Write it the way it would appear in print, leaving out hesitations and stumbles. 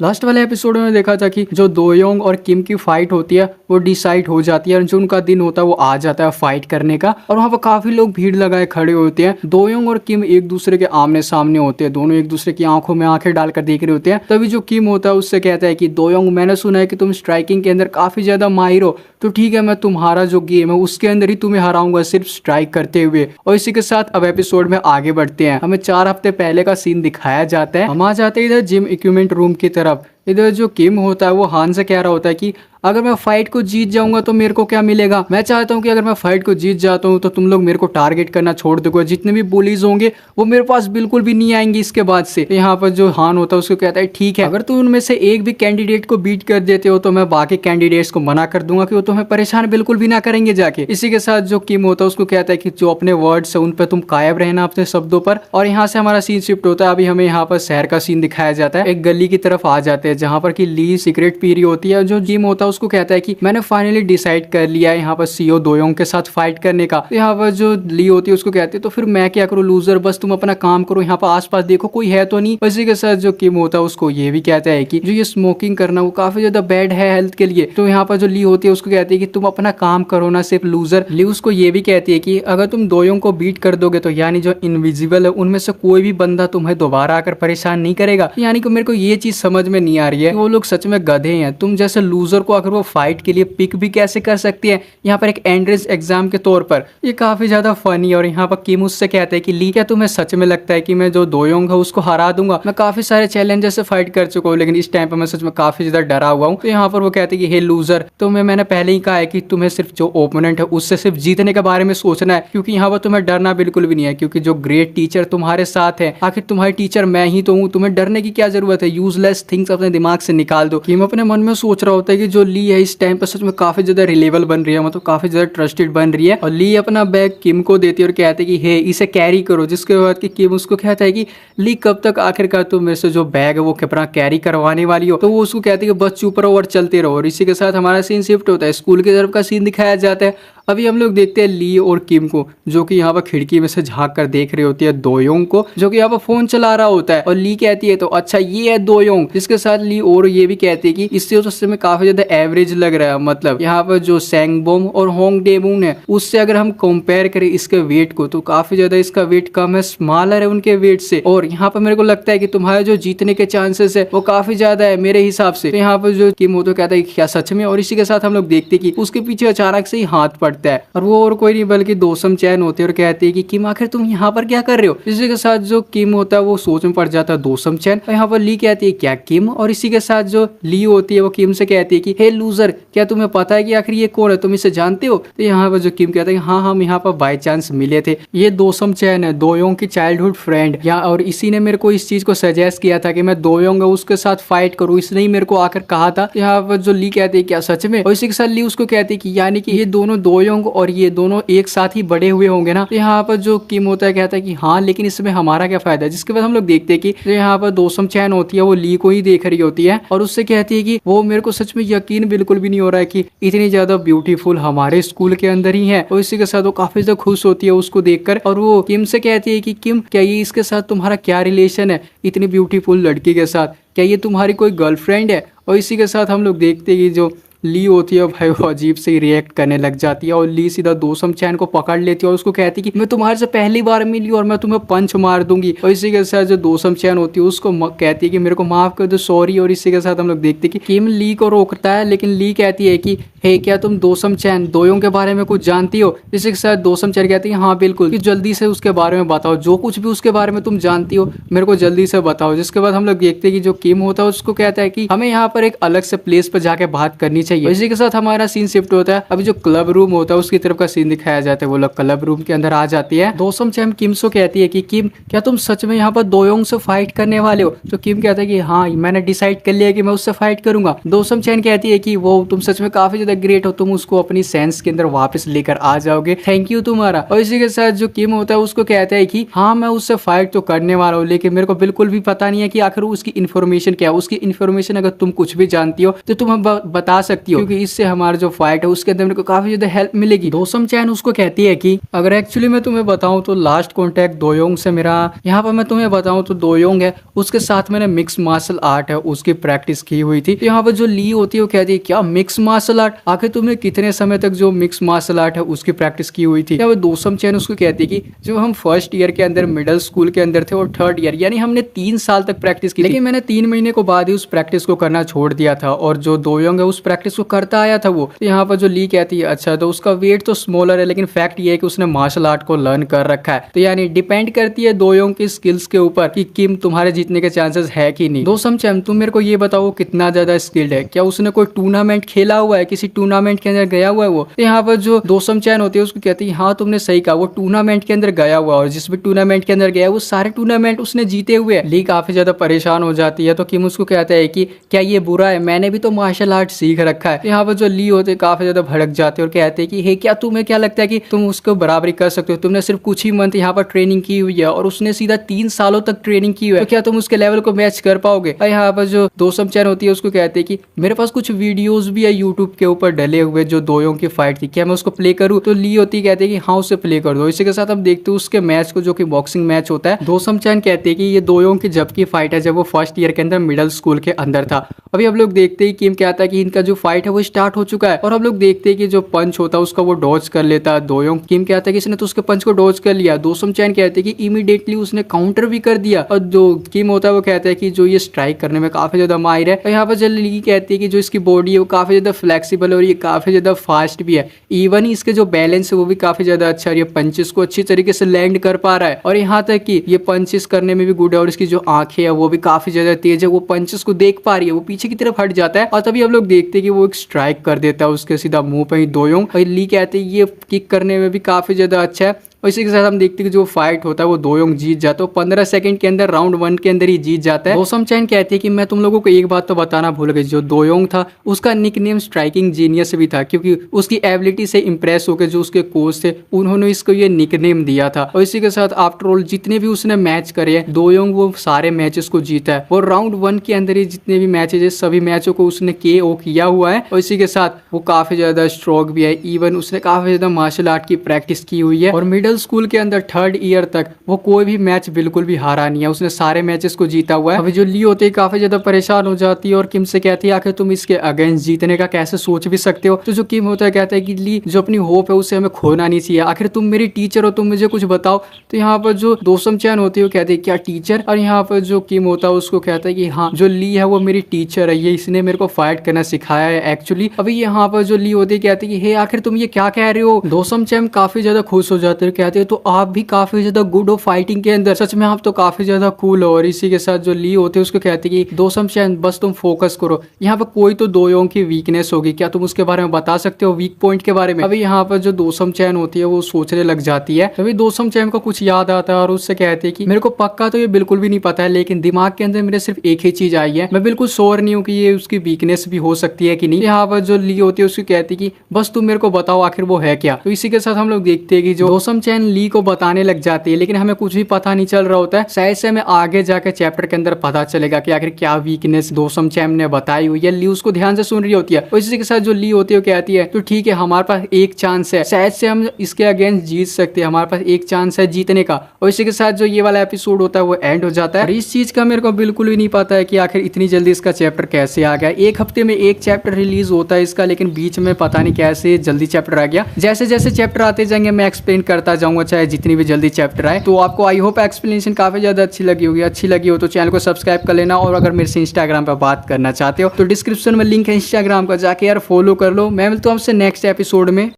Last वाले episode में देखा था कि जो दोयोंग और किम की फाइट होती है वो डिसाइड हो जाती है और जो उनका दिन होता है वो आ जाता है फाइट करने का। और वहाँ पर काफी लोग भीड़ लगाए खड़े होते हैं। दोयोंग और किम एक दूसरे के आमने सामने होते हैं, दोनों एक दूसरे की आंखों में आंखें डालकर देख रहे होते हैं। तभी जो किम होता है उससे कहता है कि दोयोंग, मैंने सुना है कि तुम स्ट्राइकिंग के अंदर काफी ज्यादा माहिर हो, तो ठीक है मैं तुम्हारा जो गेम है उसके अंदर ही तुम्हें हराऊंगा सिर्फ स्ट्राइक करते हुए। और इसी के साथ अब एपिसोड में आगे बढ़ते हैं। हमें 4 हफ्ते पहले का सीन दिखाया जाता है। हम आ जाते हैं इधर जिम इक्विपमेंट रूम की तरफ। इधर जो किम होता है वो हान से कह रहा होता है कि अगर मैं फाइट को जीत जाऊंगा तो मेरे को क्या मिलेगा। मैं चाहता हूं कि अगर मैं फाइट को जीत जाता हूं तो तुम लोग मेरे को टारगेट करना छोड़ दोगे, जितने भी बुलीज होंगे वो मेरे पास बिल्कुल भी नहीं आएंगे इसके बाद से। तो यहाँ पर जो हान होता है उसको कहता है ठीक है, अगर तुम उनमें से एक भी कैंडिडेट को बीट कर देते हो तो मैं बाकी कैंडिडेट्स को मना कर दूंगा कि वो तुम्हें परेशान बिल्कुल भी ना करेंगे जाके। इसी के साथ जो किम होता है उसको कहता है कि जो अपने वर्ड्स है उन पर तुम कायम रहना अपने शब्दों पर। और यहाँ से हमारा सीन शिफ्ट होता है। अभी हमें यहाँ पर शहर का सीन दिखाया जाता है। एक गली की तरफ आ जाते हैं जहाँ पर की ली सिगरेट पी रही होती है। जो जिम होता है उसको कहता है कि मैंने फाइनली डिसाइड कर लिया है यहाँ पर सीओ दोयोंग के साथ फाइट करने का। तो यहाँ पर जो ली होती है उसको कहती है तो फिर मैं क्या करूँ लूजर, बस तुम अपना काम करो, यहाँ पर आसपास देखो कोई है तो नहीं। इसी के साथ जो किम होता है उसको ये भी कहता है कि जो ये स्मोकिंग करना वो काफी ज्यादा बैड है हेल्थ के लिए। तो यहाँ पर जो ली होती है उसको कहती है कि तुम अपना काम करो ना सिर्फ लूजर। ली उसको ये भी कहती है कि अगर तुम दोयोंग को बीट कर दोगे तो यानी जो इनविजिबल है उनमें से कोई भी बंदा तुम्हें दोबारा आकर परेशान नहीं करेगा। यानी कि मेरे को ये चीज समझ में नहीं आ रही है, वो लोग सच में गधे हैं। तुम जैसे लूजर को अगर वो फाइट के लिए पिक भी कैसे कर सकती है यहाँ पर एक एंट्रेंस एग्जाम के तौर पर। ये काफी ज्यादा फनी। और यहाँ पर किम उससे कहते हैं कि ली क्या तुम्हें सच में लगता है कि मैं जो दोयोंग है उसको हरा दूंगा। मैं काफी सारे चैलेंजेस से फाइट कर चुका हूँ लेकिन इस टाइम पर मैं सच में काफी ज्यादा डरा हुआ हूँ। तो यहाँ पर वो कहते हैं कि हे लूजर, तो मैंने पहले ही कहा है कि तुम्हें सिर्फ जो ओपोनेंट है उससे सिर्फ जीतने के बारे में सोचना है, क्योंकि यहाँ पर तुम्हें डरना बिल्कुल भी नहीं है, क्योंकि जो ग्रेट टीचर तुम्हारे साथ है, आखिर तुम्हारी टीचर मैं ही तो हूँ, तुम्हें डरने की क्या जरूरत है। यूजलेस थिंग्स अपने दिमाग से निकाल दो। किम अपने मन में सोच रहा होता है कि जो ली है इस टाइम पर सच में काफी ज्यादा रिलेबल बन रही है, मतलब काफी ज्यादा ट्रस्टेड बन रही है। और ली अपना बैग किम को देती है और कहते हैं कि हे इसे कैरी करो। जिसके बाद कि किम उसको कहता है कि ली कब तक आखिरकार तुम मेरे से जो बैग है वो अपना कैरी करवाने वाली हो। तो वो उसको कहती है कि बस चुप रहो और चलते रहो। और इसी के साथ हमारा सीन शिफ्ट होता है, स्कूल की तरफ का सीन दिखाया जाता है। अभी हम लोग देखते हैं ली और किम को जो कि यहाँ पर खिड़की में से झांक कर देख रही होती है दोयोंग को, जो कि यहाँ पर फोन चला रहा होता है। और ली कहती है तो अच्छा ये है दोयोंग। जिसके साथ ली और ये भी कहती है कि इससे तो उससे में काफी ज्यादा एवरेज लग रहा है, मतलब यहाँ पर जो सैंगबोम और होंग डेमून है उससे अगर हम कंपेयर करें इसके वेट को तो काफी ज्यादा इसका वेट कम है, स्मॉलर है उनके वेट से। और यहाँ पर मेरे को लगता है कि तुम्हारे जो जीतने के चांसेस है वो काफी ज्यादा है मेरे हिसाब से। तो यहाँ पर जो किम हो तो कहता है क्या सच में। और इसी के साथ हम लोग देखते हैं कि उसके पीछे अचानक से ही हाथ पड़ता है और वो और कोई नहीं बल्कि दोसम चैन होते हैं और कहते हैं कि किम आखिर तुम यहाँ पर क्या कर रहे हो। इसी के साथ जो किम होता है वो सोच में पड़ जाता है दोसम चैन। और यहाँ पर ली कहती है क्या किम। और इसी के साथ जो ली होती है वो किम से कहती है कि हे लूजर, क्या तुम्हें पता है कि आखिर ये कौन है, तुम इसे जानते हो। तो यहाँ पर जो किम कहता है हाँ हम यहाँ पर बाय चांस मिले थे, ये दोसम चैन है दोयोंग की चाइल्डहुड फ्रेंड यहाँ, और इसी ने मेरे को इस चीज को सजेस्ट किया था कि मैं दोयोंग उसके साथ फाइट करूँ, इसने ही मेरे को आकर कहा था। यहाँ पर जो ली कहती है क्या सच में। और इसी के साथ ली उसको कहती है कि यानी कि ये दोनों दोयोंग और ये दोनों एक साथ ही बड़े हुए होंगे ना। तो यहाँ पर जो किम होता है कहता है कि हाँ लेकिन इसमें हमारा क्या फायदा है। जिसके बाद हम लोग देखते हैं कि यहाँ पर दोसम चैन होती है वो ली को ही देख रही होती है और उससे कहती है कि वो मेरे को सच में यकीन बिल्कुल भी नहीं हो रहा है कि इतनी ज्यादा ब्यूटीफुल हमारे स्कूल के अंदर ही है। और इसी के साथ वो काफी ज्यादा खुश होती है उसको देखकर। और वो किम से कहती है कि किम क्या ये इसके साथ तुम्हारा क्या रिलेशन है, इतनी ब्यूटीफुल लड़की के साथ, क्या ये तुम्हारी कोई गर्लफ्रेंड है। और इसी के साथ हम लोग देखते हैं कि जो ली होती है भाई वो अजीब से ही रिएक्ट करने लग जाती है और ली सीधा दोसम चैन को पकड़ लेती है और उसको कहती है कि मैं तुम्हारे से पहली बार मिली और मैं तुम्हें पंच मार दूंगी। और इसी के साथ जो दोसम चैन होती है उसको कहती है कि मेरे को माफ कर दो, सॉरी। और इसी के साथ हम लोग देखते हैं कि किम ली को रोकता है लेकिन ली कहती है कि हे क्या तुम दोसम चैन दोयोंग के बारे में कुछ जानती हो। इसी के साथ दोसम चैन कहती है हाँ बिल्कुल, कि जल्दी से उसके बारे में बताओ, जो कुछ भी उसके बारे में तुम जानती हो मेरे को जल्दी से बताओ। जिसके बाद हम लोग देखते हैं कि जो किम होता है उसको कहता है कि हमें यहाँ पर एक अलग से प्लेस पर जाके बात करनी चाहिए। इसी के साथ हमारा सीन शिफ्ट होता है। अभी जो क्लब रूम होता है उसकी तरफ का सीन दिखाया जाता है। वो लोग क्लब रूम के अंदर आ जाती है। दोसम चैन किम से कहती है कि किम क्या तुम सच में यहाँ पर दोयोंग से फाइट करने वाले हो। तो किम कहता है कि हाँ मैंने डिसाइड कर लिया कि मैं उससे फाइट करूंगा। दोसम चैन कहती है कि वो तुम सच में काफी ज्यादा ग्रेट हो, तुम उसको अपनी सेंस के अंदर वापस लेकर आ जाओगे, थैंक यू तुम्हारा। और इसी के साथ जो किम होता है उसको कहता है कि हाँ मैं उससे फाइट तो करने वाला हूँ लेकिन मेरे को बिल्कुल भी पता नहीं है कि आखिर उसकी इन्फॉर्मेशन क्या है। उसकी इन्फॉर्मेशन अगर तुम कुछ भी जानती हो तो तुम बता सकते सकती हो, क्योंकि इससे हमारा जो फाइट है उसके अंदर मेरे को काफी ज्यादा हेल्प मिलेगी। दोसम चैन उसको कहती है कि अगर एक्चुअली मैं तुम्हें बताऊं तो लास्ट कॉन्टेक्ट दोयोंग से मेरा, यहाँ पर मैं तुम्हें बताऊं तो दोयोंग है उसके साथ मैंने मिक्स मार्शल आर्ट है उसकी प्रैक्टिस की हुई थी। यहाँ पर जो ली होती है वो कहती है क्या मिक्स मार्शल आर्ट, आखिर तुमने कितने समय तक जो मिक्स मार्शल आर्ट है उसकी प्रैक्टिस की हुई थी। यहाँ पर दोसम चैन उसको कहती है कि जो हम फर्स्ट ईयर के अंदर मिडिल स्कूल के अंदर थे और थर्ड ईयर यानी हमने 3 साल तक प्रैक्टिस की, लेकिन मैंने 3 महीने को बाद ही उस प्रैक्टिस को करना छोड़ दिया था और जो दोयोंग है उस प्रैक्टिस को करता आया था वो। तो यहाँ पर जो ली कहती है अच्छा तो उसका वेट तो स्मॉलर है लेकिन फैक्ट ये है कि उसने मार्शल आर्ट को लर्न कर रखा है। तो यानी डिपेंड करती है दोयोंग की स्किल्स के ऊपर कि किम तुम्हारे जीतने के चांसेस है कि नहीं। दोसम चैन तुम मेरे को ये बताओ कितना ज्यादा स्किल्ड है, क्या उसने कोई टूर्नामेंट खेला हुआ है, किसी टूर्नामेंट के अंदर गया हुआ है वो। तो यहाँ पर जो दोसम चैन होती है उसको कहती है हाँ तुमने सही कहा, वो टूर्नामेंट के अंदर गया हुआ और जिस भी टूर्नामेंट के अंदर गया वो सारे टूर्नामेंट उसने जीते हुए है। ली काफी ज्यादा परेशान हो जाती है तो किम उसको कहता है कि क्या ये बुरा है, मैंने भी तो मार्शल आर्ट सीख रखा है। यहाँ पर जो ली होते काफी ज्यादा भड़क जाते हैं और कहते हैं कि हे क्या तुम्हें क्या लगता है कि तुम उसको बराबरी कर सकते हो, तुमने सिर्फ कुछ ही मंथ यहाँ पर ट्रेनिंग की हुई है और उसने सीधा 3 सालों तक ट्रेनिंग की हुई है, तो क्या तुम उसके लेवल को मैच कर पाओगे। और यहाँ पर जो दोसम चैन होती है उसको कहते हैं कि मेरे पास कुछ वीडियोस भी है यूट्यूब के ऊपर डले हुए जो दोयों की फाइट थी, क्या मैं उसको प्ले करूँ। तो ली होती कहते हैं कि हाँ उसे प्ले कर दो। इसी के साथ हम देखते हैं उसके मैच को जो कि बॉक्सिंग मैच होता है। दोसम चैन कहते हैं कि ये दोयों की जब की फाइट है जब वो फर्स्ट ईयर के अंदर मिडिल स्कूल के अंदर था। अभी हम लोग देखते हैं किम कहता है कि इनका जो फाइट है वो स्टार्ट हो चुका है और हम लोग देखते हैं कि जो पंच होता है उसका वो डॉज कर लेता है दोयोंग। किम कहता है कि इसने तो उसके पंच को डॉज कर लिया। दोसम चैन कहते हैं कि इमीडिएटली उसने काउंटर भी कर दिया और जो किम होता है वो कहता है कि जो ये स्ट्राइक करने में काफी ज्यादा माहिर है। और यहाँ पर ली कहती है कि जो इसकी बॉडी है वो काफी ज्यादा फ्लेक्सिबल है और ये काफी ज्यादा फास्ट भी है। इवन ही इसके जो बैलेंस है वो भी काफी ज्यादा अच्छा है, ये पंचेस को अच्छी तरीके से लैंड कर पा रहा है और यहाँ तक कि ये पंचेस करने में भी गुड है और इसकी जो आंखें है वो भी काफी ज्यादा तेज है, वो पंचेस को देख पा रही है, वो पीछे की तरफ हट जाता है और तभी हम लोग देखते हैं कि वो एक स्ट्राइक कर देता है उसके सीधा मुंह पे ही दोयोंग। और ली कहते हैं ये किक करने में भी काफी ज्यादा अच्छा है। और इसी के साथ हम देखते हैं कि जो फाइट होता है वो दोयोंग जीत जाता है, 15 सेकंड के अंदर राउंड 1 के अंदर ही जीत जाता है। दोसम चैन कहती है कि मैं तुम लोगों को एक बात तो बताना भूल गई, जो दोयोंग था उसका निकनेम स्ट्राइकिंग जीनियस भी था क्योंकि उसकी एबिलिटी से इंप्रेस होकर जो उसके कोच थे उन्होंने इसको ये निकनेम दिया था। और इसी के साथ आफ्टर ऑल जितने भी उसने मैच करे हैं दोयोंग वो सारे मैचेस को जीता है और राउंड 1 के अंदर ही जितने भी मैचेस है सभी मैचों को उसने KO किया हुआ है। और इसी के साथ वो काफी ज्यादा स्ट्रॉन्ग भी है, इवन उसने काफी ज्यादा मार्शल आर्ट की प्रैक्टिस की हुई है और मिडिल स्कूल के अंदर 3rd ईयर तक वो कोई भी मैच बिल्कुल भी हारा नहीं है, उसने सारे मैचेस को जीता हुआ है। अभी जो ली होती है काफी ज्यादा परेशान हो जाती है और किम से कहती है आखिर तुम इसके अगेंस्ट जीतने का कैसे सोच भी सकते हो। तो जो किम होता है कहता है कि ली जो अपनी होप है उसे हमें खोना नहीं चाहिए, आखिर तुम मेरी टीचर हो, तुम मुझे कुछ बताओ। तो यहाँ पर जो दोसम चैन होती है वो कहती है क्या टीचर, और यहाँ पर जो किम होता है उसको कहता है कि हाँ जो ली है वो मेरी टीचर है, ये इसने मेरे को फाइट करना सिखाया है एक्चुअली। अभी यहाँ पर जो ली होती है कहती है कि हे आखिर तुम ये क्या कह रहे हो। दोसम चैन काफी ज्यादा खुश हो जाते हैं, कहते हैं तो आप भी काफी ज्यादा गुड हो फाइटिंग के अंदर, सच में आप तो काफी ज्यादा कूल हो। और इसी के साथ जो ली होते हैं उसको कहते हैं कि दोसम चैन बस तुम फोकस करो, यहाँ पर कोई तो दोयोंग की वीकनेस होगी, क्या तुम उसके बारे में बता सकते हो वीक पॉइंट के बारे में। अभी यहाँ पर जो दोसम चैन होती है वो सोचने लग जाती है, तभी दोसम चैन को कुछ याद आता है और उससे कहती है कि मेरे को पक्का तो ये बिल्कुल भी नहीं पता है लेकिन दिमाग के अंदर मेरे सिर्फ एक ही चीज आई है, मैं बिल्कुल श्योर नहीं हूँ कि ये उसकी वीकनेस भी हो सकती है कि नहीं। यहाँ पर जो ली होती है उसकी कहती है कि बस तुम मेरे को बताओ आखिर वो है क्या। तो इसी के साथ हम लोग देखते हैं कि जो दोसम चैन ली को बताने लग जाती है लेकिन हमें कुछ भी पता नहीं चल रहा होता है, शायद से हमें आगे जाकर चैप्टर के अंदर पता चलेगा कि आखिर क्या वीकनेस दोसम चैन ने बताई हुई है। ली उसको ध्यान से सुन रही होती है और इसी के साथ जो ली होती है कहती है तो ठीक है हमारे पास एक चांस है, शायद से हम इसके अगेंस्ट जीत सकते हैं, हमारे पास एक चांस है जीतने का। और इसी के साथ जो ये वाला एपिसोड होता है वो एंड हो जाता है। और इस चीज का मेरे को बिल्कुल भी नहीं पता है कि आखिर इतनी जल्दी इसका चैप्टर कैसे आ गया। एक हफ्ते में एक चैप्टर रिलीज होता है इसका, लेकिन बीच में पता नहीं कैसे जल्दी चैप्टर आ गया। जैसे जैसे चैप्टर आते जाएंगे मैं एक्सप्लेन करता जाऊंगा, चाहे जितनी भी जल्दी चैप्टर आए। तो आपको आई होप एक्सप्लेनेशन काफी ज्यादा अच्छी लगी होगी, अच्छी लगी हो तो चैनल को सब्सक्राइब कर लेना। और अगर मेरे से इंस्टाग्राम पर बात करना चाहते हो तो डिस्क्रिप्शन में लिंक है इंस्टाग्राम का, जाके यार फॉलो कर लो। मैं मिलता हूं आपसे नेक्स्ट एपिसोड में।